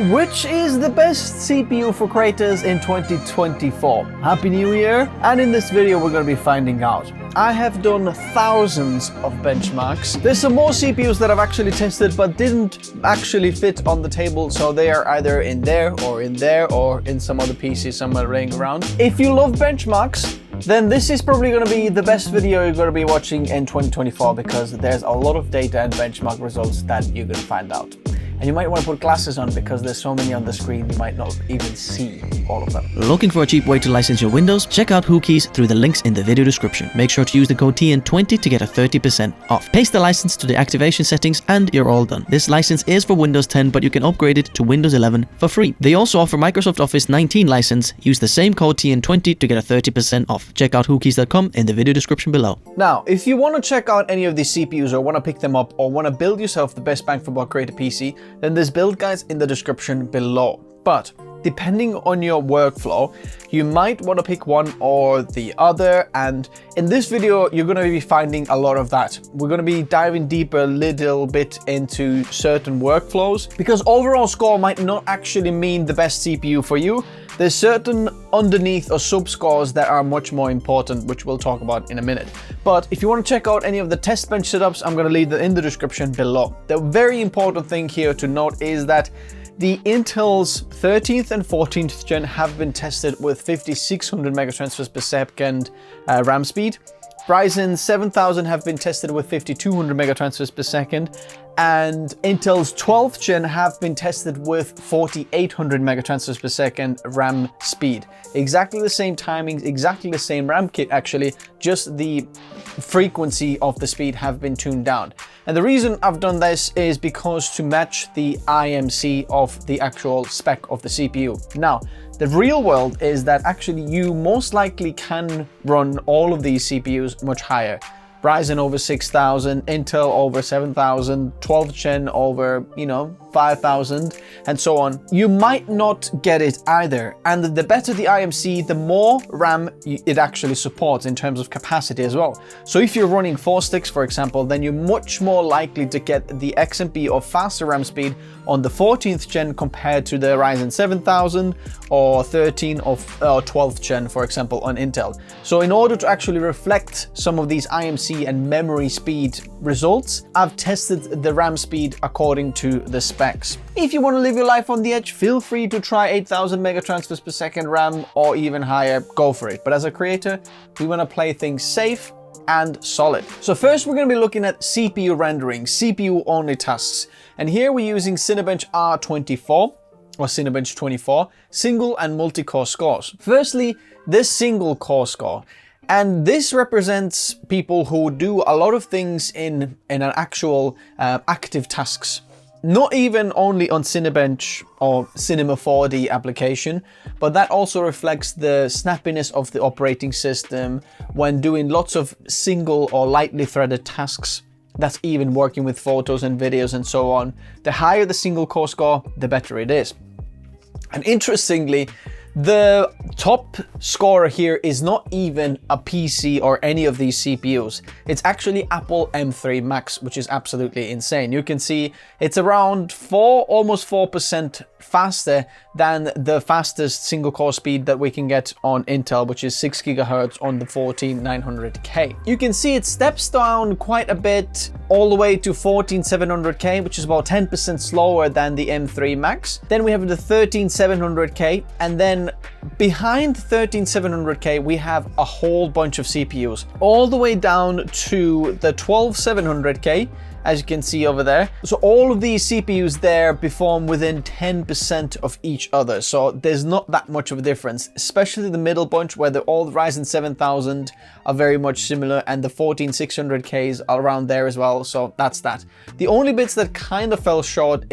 which is the best CPU for creators in 2024? Happy New Year! And in this video we're going to be finding out. I have done thousands of benchmarks. There's some more CPUs that I've actually tested but didn't actually fit on the table, so they are either in there or in some other PC somewhere laying around. If you love benchmarks, then this is probably going to be the best video you're going to be watching in 2024 because there's a lot of data and benchmark results that you're going to find out. And you might want to put glasses on because there's so many on the screen you might not even see all of them. Looking for a cheap way to license your Windows? Check out Whokeys through the links in the video description. Make sure to use the code TN20 to get a 30% off. Paste the license to the activation settings and you're all done. This license is for Windows 10, but you can upgrade it to Windows 11 for free. They also offer Microsoft Office 19 license. Use the same code TN20 to get a 30% off. Check out whokeys.com in the video description below. Now, if you want to check out any of these CPUs or want to pick them up or want to build yourself the best bang for buck creator PC, then there's build guides in the description below. But depending on your workflow, you might want to pick one or the other, and in this video you're going to be finding a lot of that. We're going to be diving deeper a little bit into certain workflows because overall score might not actually mean the best CPU for you. There's certain underneath or sub scores that are much more important, which we'll talk about in a minute. But if you want to check out any of the Testbench setups, I'm going to leave them in the description below. The very important thing here to note is that the Intel's 13th and 14th gen have been tested with 5600 megatransfers per second RAM speed. Ryzen 7000 have been tested with 5200 megatransfers per second, and Intel's 12th gen have been tested with 4800 megatransfers per second RAM speed. Exactly the same timings, exactly the same RAM kit actually, just the frequency of the speed have been tuned down. And the reason I've done this is because to match the IMC of the actual spec of the CPU. Now, the real world is that actually you most likely can run all of these CPUs much higher. Ryzen over 6000, Intel over 7000, 12th gen over, 5000, and so on. You might not get it either. And the better the IMC, the more RAM it actually supports in terms of capacity as well. So if you're running 4 sticks, for example, then you're much more likely to get the XMP or faster RAM speed on the 14th gen compared to the Ryzen 7000 or 13 or 12th gen, for example, on Intel. So in order to actually reflect some of these IMC and memory speed results, I've tested the RAM speed according to the specs. If you want to live your life on the edge, feel free to try 8000 megatransfers per second RAM or even higher, go for it. But as a creator, we want to play things safe and solid. So first we're going to be looking at CPU rendering, CPU only tasks. And here we're using Cinebench R24 or Cinebench 24 single and multi-core scores. Firstly, this single core score. And this represents people who do a lot of things in an actual active tasks. Not even only on Cinebench or Cinema 4D application, but that also reflects the snappiness of the operating system when doing lots of single or lightly threaded tasks. That's even working with photos and videos and so on. The higher the single core score, the better it is. And interestingly, the top scorer here is not even a PC or any of these CPUs. It's actually Apple M3 Max, which is absolutely insane. You can see it's around almost 4% faster than the fastest single core speed that we can get on Intel, which is 6 gigahertz on the 14900K. You can see it steps down quite a bit all the way to 14700K, which is about 10% slower than the M3 Max. Then we have the 13700K, and then behind 13700K we have a whole bunch of CPUs all the way down to the 12700K, as you can see over there. So all of these CPUs there perform within 10% of each other, so there's not that much of a difference, especially the middle bunch where all the Ryzen 7000 are very much similar and the 14600Ks are around there as well. So that's that. The only bits that kind of fell short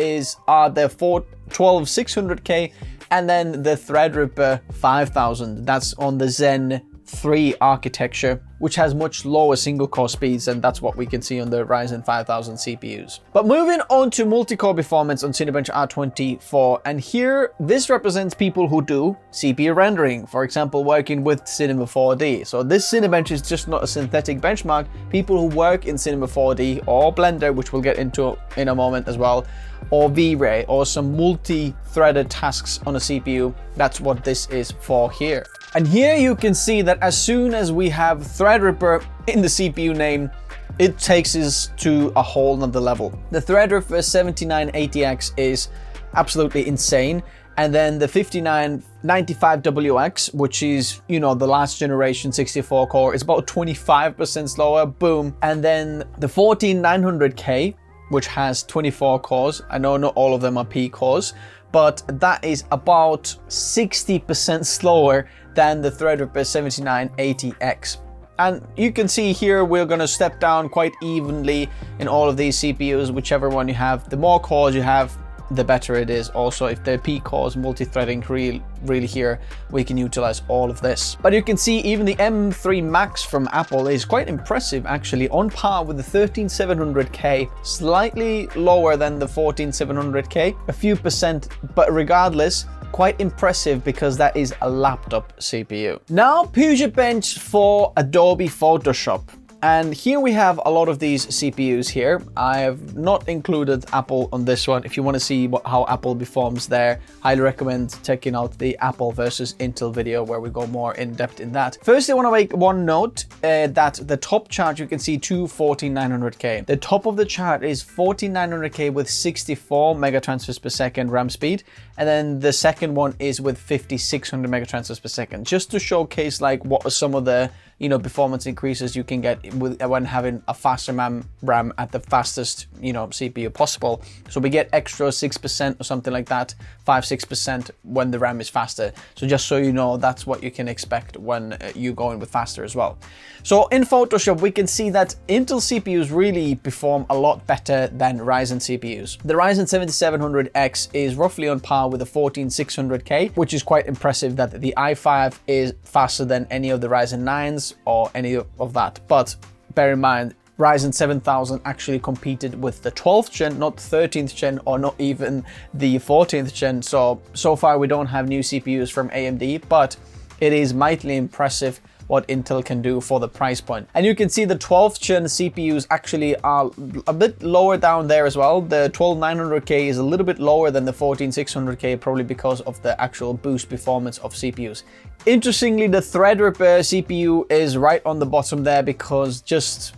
are the 12600K and then the Threadripper 5000. That's on the Zen 3 architecture. which has much lower single core speeds, and that's what we can see on the Ryzen 5000 CPUs. But moving on to multi-core performance on Cinebench R24, and here this represents people who do CPU rendering, for example working with Cinema 4D. So this Cinebench is just not a synthetic benchmark. People who work in Cinema 4D or Blender, which we'll get into in a moment as well, or V-Ray, or some multi-threaded tasks on a CPU, that's what this is for here. And here you can see that as soon as we have Threadripper in the CPU name, it takes us to a whole nother level. The Threadripper 7980X is absolutely insane. And then the 5995WX, which is, you know, the last generation 64 core, is about 25% slower, boom. And then the 14900K, which has 24 cores. I know not all of them are P cores, but that is about 60% slower than the Threadripper 7980X. And you can see here we're going to step down quite evenly in all of these CPUs, whichever one you have. The more cores you have, the better it is. Also, if they're P cores, multi-threading really here, we can utilize all of this. But you can see even the M3 Max from Apple is quite impressive, actually, on par with the 13700K, slightly lower than the 14700K, a few percent, but regardless, quite impressive because that is a laptop CPU. Now, Cinebench for Adobe Photoshop. And here we have a lot of these CPUs here. I have not included Apple on this one. If you want to see how Apple performs there, highly recommend checking out the Apple versus Intel video where we go more in depth in that. First, I want to make one note that the top chart, you can see two 14900K. The top of the chart is 14900K with 64 megatransfers per second RAM speed. And then the second one is with 5600 megatransfers per second, just to showcase like what are some of the, you know, performance increases you can get when having a faster RAM at the fastest, you know, CPU possible. So we get extra 6% or something like that, 5-6% when the RAM is faster. So just so you know, that's what you can expect when you go in with faster as well. So in Photoshop, we can see that Intel CPUs really perform a lot better than Ryzen CPUs. The Ryzen 7700X is roughly on par with the 14600K, which is quite impressive that the i5 is faster than any of the Ryzen 9s or any of that. But bear in mind, Ryzen 7000 actually competed with the 12th gen, not 13th gen, or not even the 14th gen. So far we don't have new CPUs from AMD, but it is mightily impressive what Intel can do for the price point. And you can see the 12th gen CPUs actually are a bit lower down there as well. The 12900K is a little bit lower than the 14600K, probably because of the actual boost performance of CPUs. Interestingly, the Threadripper CPU is right on the bottom there because just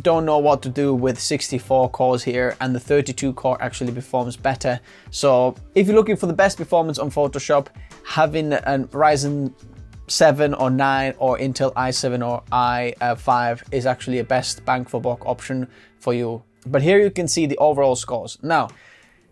don't know what to do with 64 cores here, and the 32 core actually performs better. So if you're looking for the best performance on Photoshop, having a Ryzen 7 or 9 or Intel i7 or i5 is actually a best bang for buck option for you. But here you can see the overall scores. Now,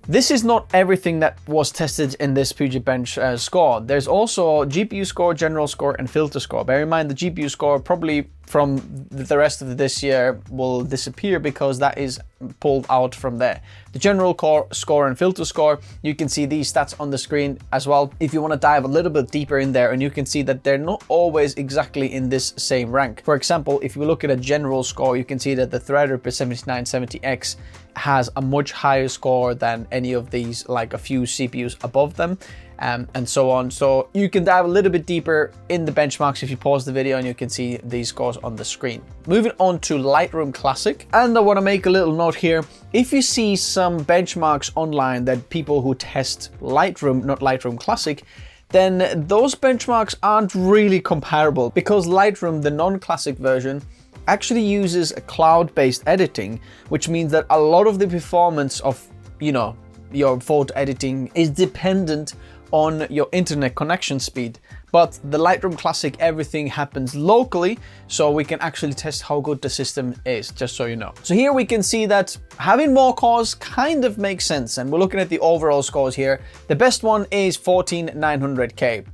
this is not everything that was tested in this Cinebench score. There's also GPU score, general score, and filter score. Bear in mind the GPU score probably from the rest of this year will disappear because that is pulled out from there. The general core score and filter score, you can see these stats on the screen as well if you want to dive a little bit deeper in there, and you can see that they're not always exactly in this same rank. For example, if you look at a general score, you can see that the Threadripper 7970X has a much higher score than any of these, like a few CPUs above them, and so on. So you can dive a little bit deeper in the benchmarks if you pause the video, and you can see these scores on the screen. Moving on to Lightroom Classic, and I want to make a little note here. If you see some benchmarks online that people who test Lightroom, not Lightroom Classic, then those benchmarks aren't really comparable, because Lightroom, the non-classic version, actually uses a cloud-based editing, which means that a lot of the performance of, you know, your photo editing is dependent on your internet connection speed. But the Lightroom Classic, everything happens locally, so we can actually test how good the system is, just so you know. So here we can see that having more cores kind of makes sense, and we're looking at the overall scores here. The best one is 14900K.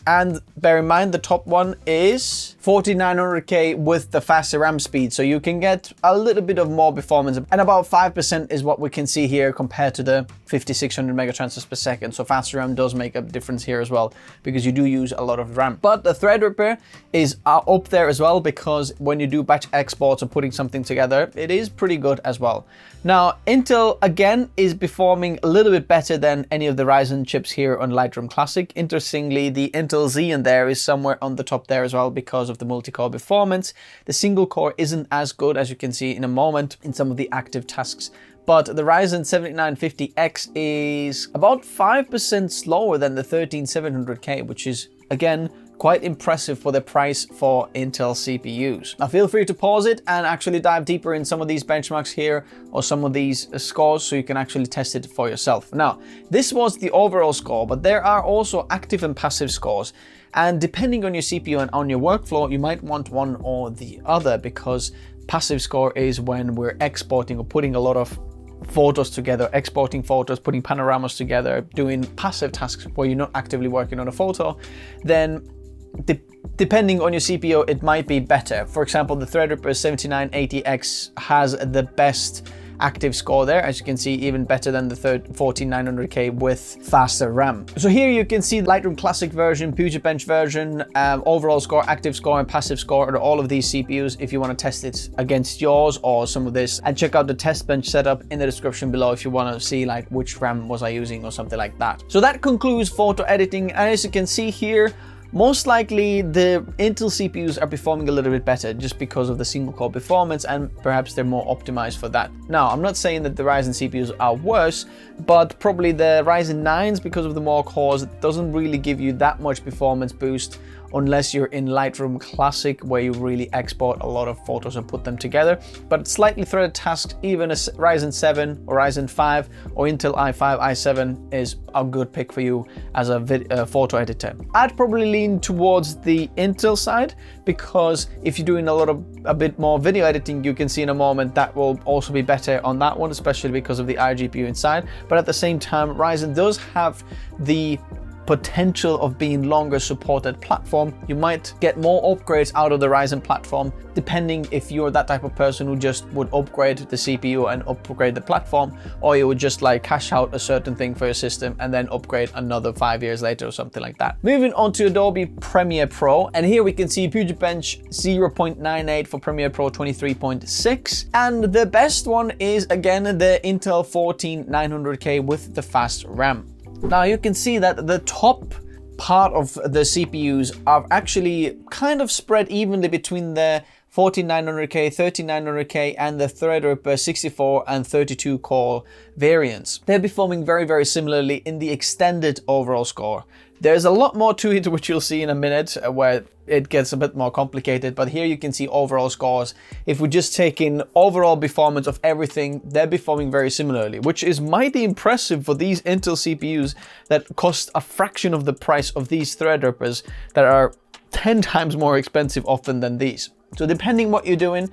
And bear in mind, the top one is 4900K with the faster RAM speed. So you can get a little bit of more performance, and about 5% is what we can see here compared to the 5600 megatransfers per second. So faster RAM does make a difference here as well, because you do use a lot of RAM. But the Threadripper is up there as well, because when you do batch exports or putting something together, it is pretty good as well. Now, Intel again is performing a little bit better than any of the Ryzen chips here on Lightroom Classic. Interestingly, the Intel Xeon there is somewhere on the top there as well because of the multi-core performance. The single core isn't as good, as you can see in a moment, in some of the active tasks. But the Ryzen 7950X is about 5% slower than the 13700K, which is, again, quite impressive for the price for Intel CPUs. Now feel free to pause it and actually dive deeper in some of these benchmarks here or some of these scores so you can actually test it for yourself. Now, this was the overall score, but there are also active and passive scores. And depending on your CPU and on your workflow, you might want one or the other, because passive score is when we're exporting or putting a lot of photos together, exporting photos, putting panoramas together, doing passive tasks where you're not actively working on a photo. Then depending on your CPU, it might be better. For example, the Threadripper 7980X has the best active score there, as you can see, even better than the 14900K with faster RAM. So here you can see Lightroom Classic version, Cinebench version, overall score, active score, and passive score of all of these CPUs if you want to test it against yours or some of this. And check out the Testbench setup in the description below if you want to see like which RAM was I using or something like that. So that concludes photo editing, and as you can see here, most likely the Intel CPUs are performing a little bit better just because of the single core performance, and perhaps they're more optimized for that. Now, I'm not saying that the Ryzen CPUs are worse, but probably the Ryzen 9s, because of the more cores, doesn't really give you that much performance boost unless you're in Lightroom Classic, where you really export a lot of photos and put them together. But slightly threaded tasks, even a Ryzen 7 or Ryzen 5 or Intel i5, i7 is a good pick for you as a photo editor. I'd probably lean towards the Intel side, because if you're doing a bit more video editing, you can see in a moment that will also be better on that one, especially because of the iGPU inside. But at the same time, Ryzen does have the potential of being longer supported platform. You might get more upgrades out of the Ryzen platform, depending if you're that type of person who just would upgrade the CPU and upgrade the platform, or you would just like cash out a certain thing for your system and then upgrade another 5 years later or something like that. Moving on to Adobe Premiere Pro, and here we can see Cinebench 0.98 for Premiere Pro 23.6, and the best one is again the Intel 14900K with the fast RAM. Now you can see that the top part of the CPUs are actually kind of spread evenly between the 14900K, 13900K, and the Threadripper 64 and 32 core variants. They're performing very, very similarly in the extended overall score. There's a lot more to it, which you'll see in a minute, where it gets a bit more complicated, but here you can see overall scores. If we just take in overall performance of everything, they're performing very similarly, which is mighty impressive for these Intel CPUs that cost a fraction of the price of these Threadrippers that are 10 times more expensive often than these. So depending what you're doing,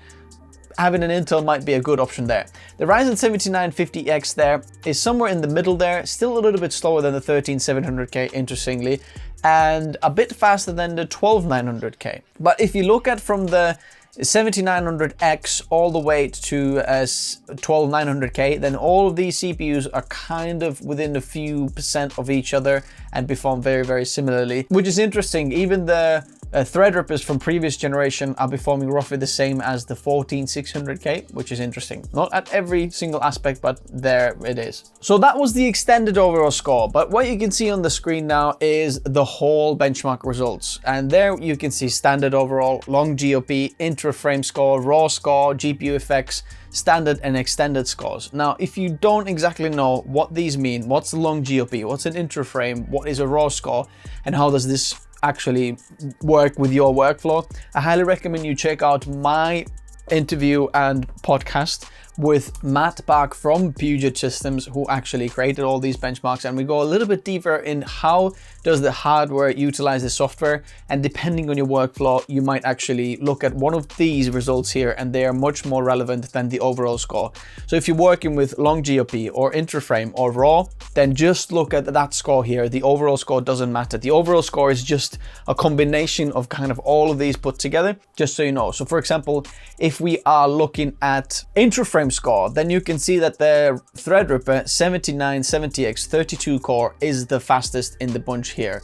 having an Intel might be a good option there. The Ryzen 7950X there is somewhere in the middle there, still a little bit slower than the 13700K, interestingly, and a bit faster than the 12900K. But if you look at from the 7900X all the way to 12900K, then all of these CPUs are kind of within a few percent of each other and perform very, very similarly, which is interesting. Even the Threadrippers from previous generation are performing roughly the same as the 14600K, which is interesting. Not at every single aspect, but there it is. So that was the extended overall score, but what you can see on the screen now is the whole benchmark results. And there you can see standard overall, long GOP, intra-frame score, raw score, GPU effects, standard and extended scores. Now, if you don't exactly know what these mean, what's the long GOP, what's an intra-frame, what is a raw score, and how does this actually work with your workflow, I highly recommend you check out my interview and podcast with Matt Bach from Puget Systems, who actually created all these benchmarks, and we go a little bit deeper in how does the hardware utilize the software, and depending on your workflow, you might actually look at one of these results here, and they are much more relevant than the overall score. So if you're working with long GOP or interframe or RAW, then just look at that score here. The overall score doesn't matter. The overall score is just a combination of kind of all of these put together, just so you know. So for example, if we are looking at interframe score, then you can see that the Threadripper 7970X 32 core is the fastest in the bunch here.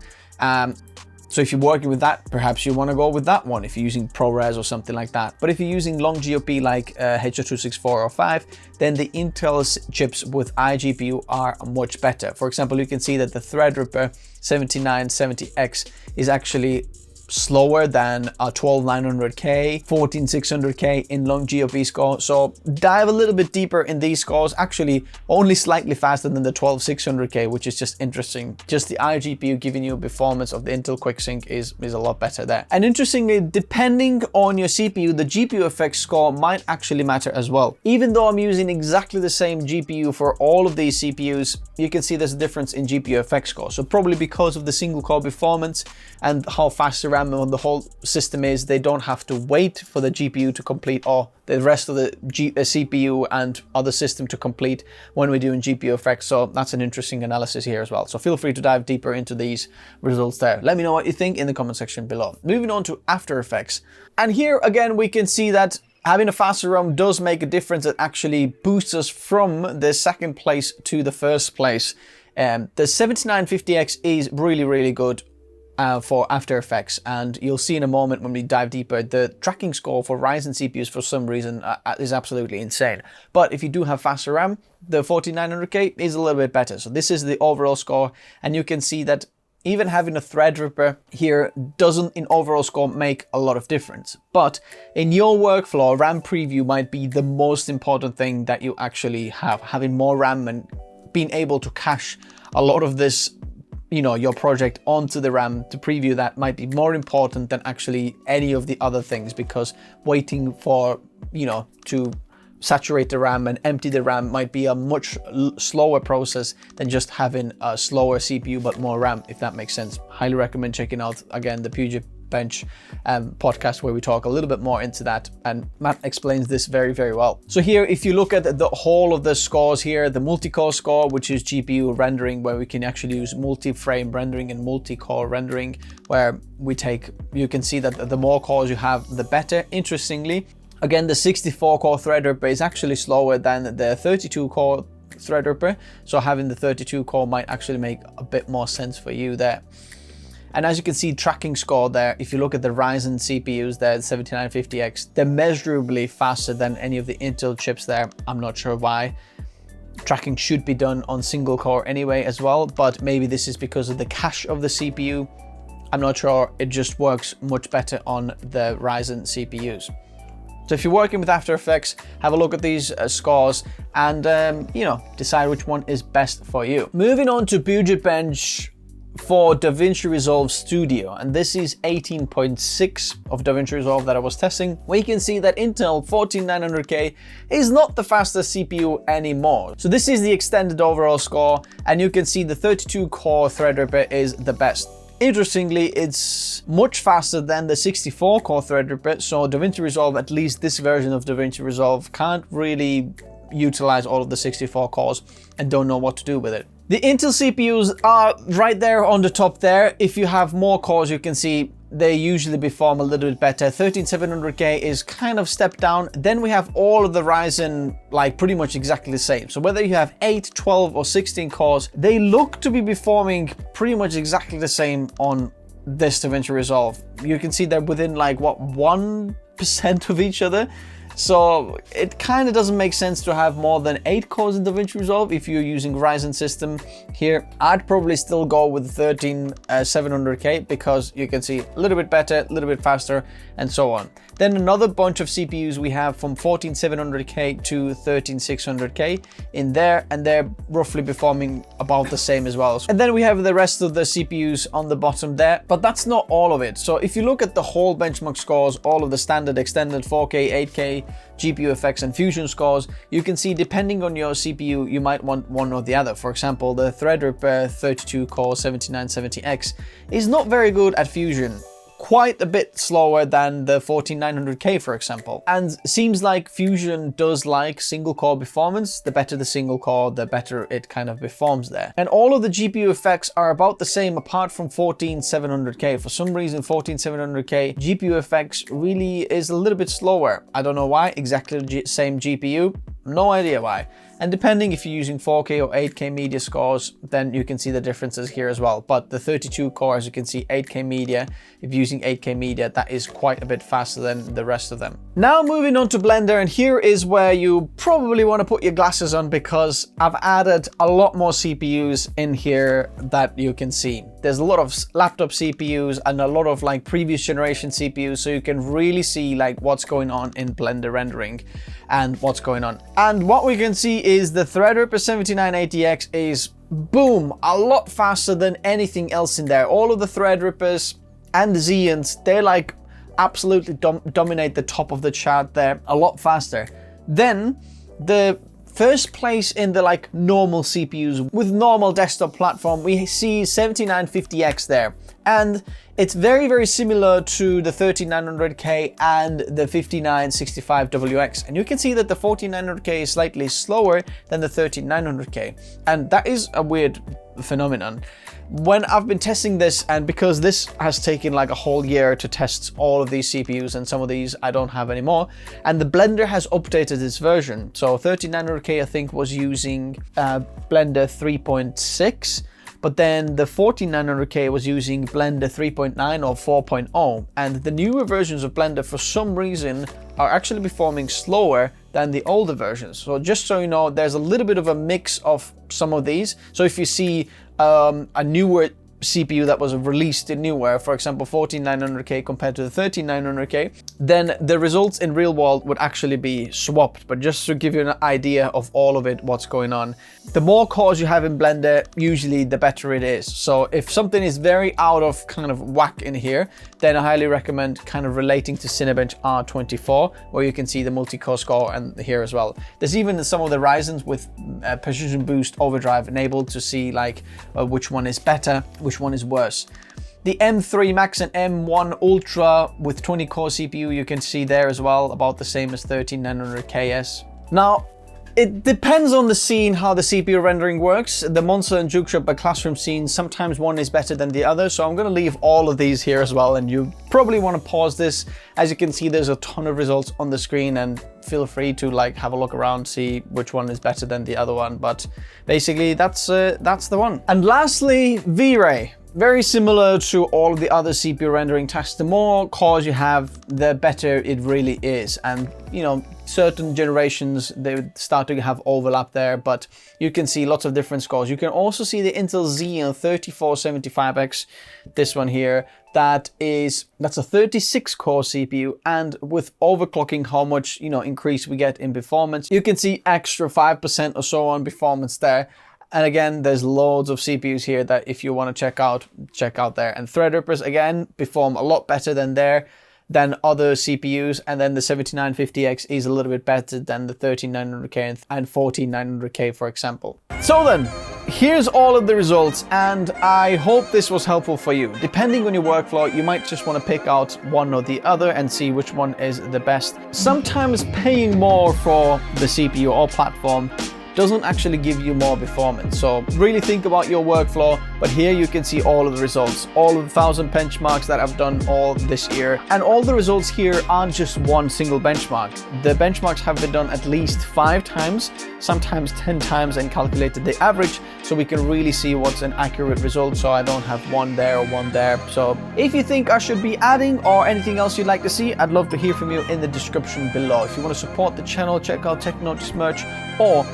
So if you're working with that, perhaps you want to go with that one if you're using ProRes or something like that. But if you're using long GOP like H.264 or 5, then the Intel chips with iGPU are much better. For example, you can see that the Threadripper 7970X is actually slower than a 12900K, 14600K in long GOP score. So dive a little bit deeper in these scores, actually only slightly faster than the 12600K, which is just interesting. Just the iGPU giving you a performance of the Intel QuickSync is a lot better there. And interestingly, depending on your CPU, the GPU effects score might actually matter as well. Even though I'm using exactly the same GPU for all of these CPUs, you can see there's a difference in GPU effects score. So probably because of the single core performance and how fast the RAM on the whole system is, they don't have to wait for the GPU to complete or the rest of the CPU and other system to complete when we're doing GPU effects. So that's an interesting analysis here as well. So feel free to dive deeper into these results there. Let me know what you think in the comment section below. Moving on to After Effects. And here again, we can see that having a faster RAM does make a difference. It actually boosts us from the second place to the first place. The 7950X is really good for After Effects, and you'll see in a moment when we dive deeper, the tracking score for Ryzen CPUs for some reason is absolutely insane. But if you do have faster RAM, the 14900K is a little bit better. So this is the overall score, and you can see that even having a Threadripper here doesn't in overall score make a lot of difference. But in your workflow, RAM preview might be the most important thing that you actually have. Having more RAM and being able to cache a lot of this, you know, your project onto the RAM to preview that might be more important than actually any of the other things, because waiting for, you know, to saturate the RAM and empty the RAM might be a much slower process than just having a slower CPU but more RAM, if that makes sense. Highly recommend checking out again the Puget Bench podcast, where we talk a little bit more into that, and Matt explains this very well. So here, if you look at the whole of the scores here, the multi-core score, which is GPU rendering, where we can actually use multi-frame rendering and multi-core rendering, where we take, you can see that the more cores you have, the better. Interestingly, again, the 64-core Threadripper is actually slower than the 32-core Threadripper, so having the 32-core might actually make a bit more sense for you there. And as you can see, tracking score there, if you look at the Ryzen CPUs there, the 7950X, they're measurably faster than any of the Intel chips there. I'm not sure why. Tracking should be done on single core anyway as well, but maybe this is because of the cache of the CPU. I'm not sure, it just works much better on the Ryzen CPUs. So if you're working with After Effects, have a look at these scores and, you know, decide which one is best for you. Moving on to Puget Bench for DaVinci Resolve Studio, and this is 18.6 of DaVinci Resolve that I was testing, where you can see that Intel 14900K is not the fastest CPU anymore. So this is the extended overall score, and you can see the 32-core Threadripper is the best. Interestingly, it's much faster than the 64-core Threadripper, so DaVinci Resolve, at least this version of DaVinci Resolve, can't really utilize all of the 64 cores and don't know what to do with it. The Intel CPUs are right there on the top there. If you have more cores, you can see they usually perform a little bit better. 13700K is kind of stepped down. Then we have all of the Ryzen, like pretty much exactly the same. So whether you have 8, 12 or 16 cores, they look to be performing pretty much exactly the same on this DaVinci Resolve. You can see they're within like what, 1% of each other. So it kind of doesn't make sense to have more than 8 cores in DaVinci Resolve if you're using Ryzen system here. I'd probably still go with 13700K because you can see a little bit better, a little bit faster, and so on. Then another bunch of CPUs we have from 14700K to 13600K in there, and they're roughly performing a about the same as well. And then we have the rest of the CPUs on the bottom there, but that's not all of it. So if you look at the whole benchmark scores, all of the standard, extended, 4K, 8K, GPU-FX and Fusion scores, you can see depending on your CPU, you might want one or the other. For example, the Threadripper 32-core 7970X is not very good at Fusion. Quite a bit slower than the 14900K, for example. And seems like Fusion does like single core performance. The better the single core, the better it kind of performs there. And all of the GPU effects are about the same apart from 14700K. For some reason, 14700K GPU effects really is a little bit slower. I don't know why, exactly the same GPU, no idea why. And depending if you're using 4K or 8K media scores, then you can see the differences here as well. But the 32 core, as you can see, 8K media, if you're using 8K media, that is quite a bit faster than the rest of them. Now moving on to Blender, and here is where you probably want to put your glasses on because I've added a lot more CPUs in here that you can see. There's a lot of laptop CPUs and a lot of like previous generation CPUs, so you can really see like what's going on in Blender rendering and what's going on. And what we can see is the Threadripper 7980X is, boom, a lot faster than anything else in there. All of the Threadrippers and the Xeons, they like absolutely dominate the top of the chart there, a lot faster. Then the first place in the like normal CPUs with normal desktop platform, we see 7950X there. And it's very, very similar to the 13900K and the 5965WX. And you can see that the 14900K is slightly slower than the 13900K. And that is a weird phenomenon. When I've been testing this, and because this has taken like a whole year to test all of these CPUs, and some of these I don't have anymore, and the Blender has updated its version. So 13900K I think was using Blender 3.6, but then the 14900K was using Blender 3.9 or 4.0, and the newer versions of Blender for some reason are actually performing slower than the older versions. So just so you know, there's a little bit of a mix of some of these. So if you see a newer CPU that was released in newer, for example 14900K compared to the 13900K, then the results in real world would actually be swapped. But just to give you an idea of all of it, what's going on, the more cores you have in Blender, usually the better it is. So if something is very out of kind of whack in here, then I highly recommend kind of relating to Cinebench R24, where you can see the multi-core score and here as well. There's even some of the Ryzens with precision boost overdrive enabled to see like which one is better, which one is worse. The M3 Max and M1 Ultra with 20 core CPU, you can see there as well, about the same as 13900KS. Now, it depends on the scene how the CPU rendering works. The Monster and Juke Shop by Classroom scene, sometimes one is better than the other, so I'm going to leave all of these here as well, and you probably want to pause this. As you can see, there's a ton of results on the screen, and feel free to like have a look around, see which one is better than the other one, but basically that's the one. And lastly, V-Ray. Very similar to all of the other CPU rendering tests. The more cores you have, the better it really is. And you know, certain generations, they start to have overlap there, but you can see lots of different scores. You can also see the Intel Xeon 3475X, this one here, that's a 36 core CPU, and with overclocking how much, you know, increase we get in performance, you can see extra 5% or so on performance there. And again, there's loads of CPUs here that if you want to check out there. And Threadrippers, again, perform a lot better than other CPUs. And then the 7950X is a little bit better than the 13900K and 14900K, for example. So then, here's all of the results, and I hope this was helpful for you. Depending on your workflow, you might just want to pick out one or the other and see which one is the best. Sometimes paying more for the CPU or platform doesn't actually give you more performance. So really think about your workflow, but here you can see all of the results, all of the 1000 benchmarks that I've done all this year. And all the results here aren't just one single benchmark. The benchmarks have been done at least 5 times, sometimes 10 times, and calculated the average, so we can really see what's an accurate result, so I don't have one there or one there. So if you think I should be adding or anything else you'd like to see, I'd love to hear from you in the description below. If you want to support the channel, check out TechNotice merch or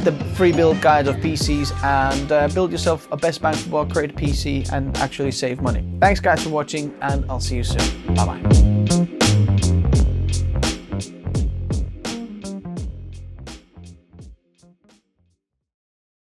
the free build guide of PCs, and build yourself a best bang for buck creator PC and actually save money. Thanks guys for watching, and I'll see you soon. Bye bye.